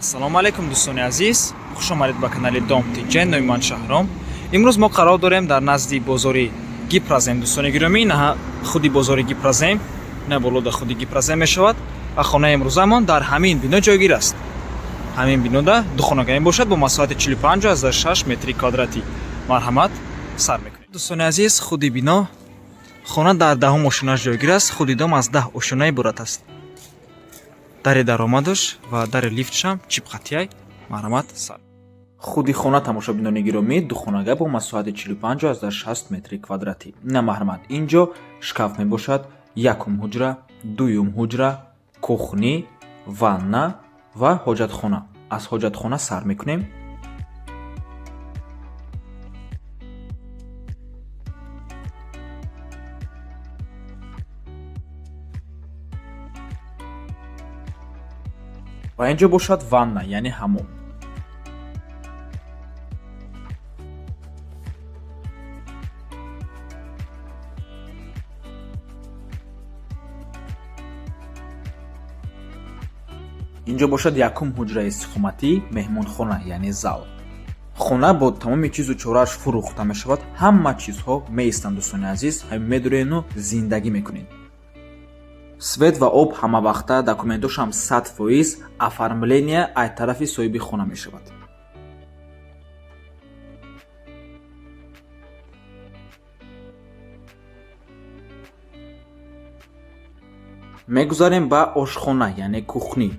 ассалому алайкум дӯстони азиз, хуш омадед ба канали Dom Tj. Номи ман Шаҳром. имрӯз мо қарор дорем дар назди бозори Гипразем. Дӯстони гиромӣ, на худи бозори Гипразем, на болода худи Гипразем мешавад ва хонаи имрӯзамон дар ҳамин бино ҷойгир аст. ҳамин бинода духонагаи мебошад бо масоҳати 45,6 метри квадратӣ. марҳамат, сар мекунем. дӯстони азиз, худи бино хона дар 10 ошунааш ҷойгир аст. худи дом аз 10 ошуна иборат аст. дари даромадаш ва дари лифтшам чипқатияй. марҳамат, сар. худи хона тамошобинони гиромӣ, духонага бо масоҳати 45,6 метри квадратӣ. На марҳамат, инҷо шкаф мебошад, якум ҳуҷра, дуюм ҳуҷра, кухни, ванна ва ҳоҷатхона. аз ҳоҷатхона сар мекунем. ва инҷо бошад ванна, яъне ҳамом. инҷо бошад якум ҳуҷраи истиқоматӣ, меҳмонхона, яъне зал. хона бо тамоми чизу чорааш фурӯхта мешавад. ҳама чизҳо меистанд дӯстони азиз, ҳамин медурenu зиндагӣ мекунед. свет ва об ҳамавақта, документошам 100%, оформление аз тарафи соҳиби хона мешавад. мегузарем ба ошхона, яъне кухни.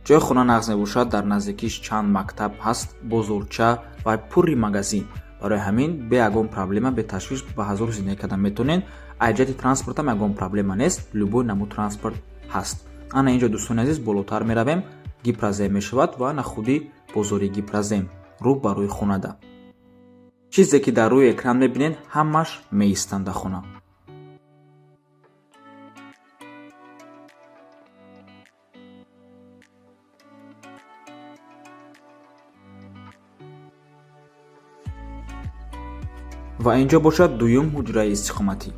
ҷои хона нағз мебошад, дар наздикиш чанд мактаб ҳаст, бозорча ва пурри магазин. барои ҳамин бе ягон проблема, бе ташвиш ба ҳазор зиндагӣ кардан метавонед. аз ҷиҳати транспортам ягон проблема нест, любой намуд транспорт ҳаст. ана инҷо дӯстони азиз болотар меравем, Гипразем мешавад ва ана худи бозори Гипразем рӯ ба рӯи хонада. чизе ки дар рӯи экран мебинед, ҳамаш меистанд дар хона. ва инҷо бошад дуюм ҳуҷраи истиқоматӣ.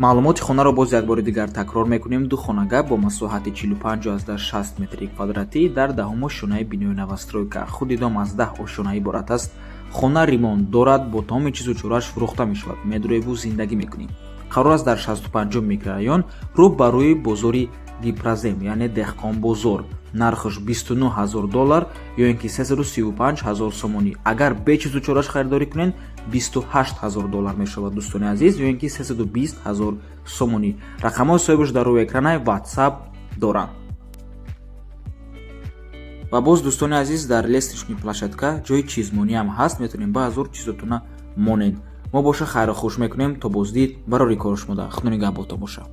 маълумоти хонаро боз якбори дигар такрор мекунем. духонага бо масоҳати 45,6 метри квадратӣ дар 10 ошунаи бинои новостройка. худи дом аз 10 ошуна иборат аст. хона ремонт дорад, бо тамоми чизу чорааш фурӯхта мешавад. медуреву зиндагӣ мекунем. қарор аст дар 65 микрорайон рӯ ба рӯи бозори Гипразем, яъне деҳқон бозор. нархаш $29,000 ё ин ки $335,000 сомонӣ. агар бе чизу чораш харидорӣ кунед, $28,000 мешавад дӯстони азиз, ё ин ки $320,000 сомонӣ. рақамҳои соҳибаш дар рӯи экранаи WhatsApp доранд. ва боз дӯстони азиз, дар лестничный площадка ҷои чизмониам ҳаст, метавонем ба ҳазор чизотона монед. мо боша хайру хуш мекунем. то боздид барори кори шумода. худони нигаҳботон боша.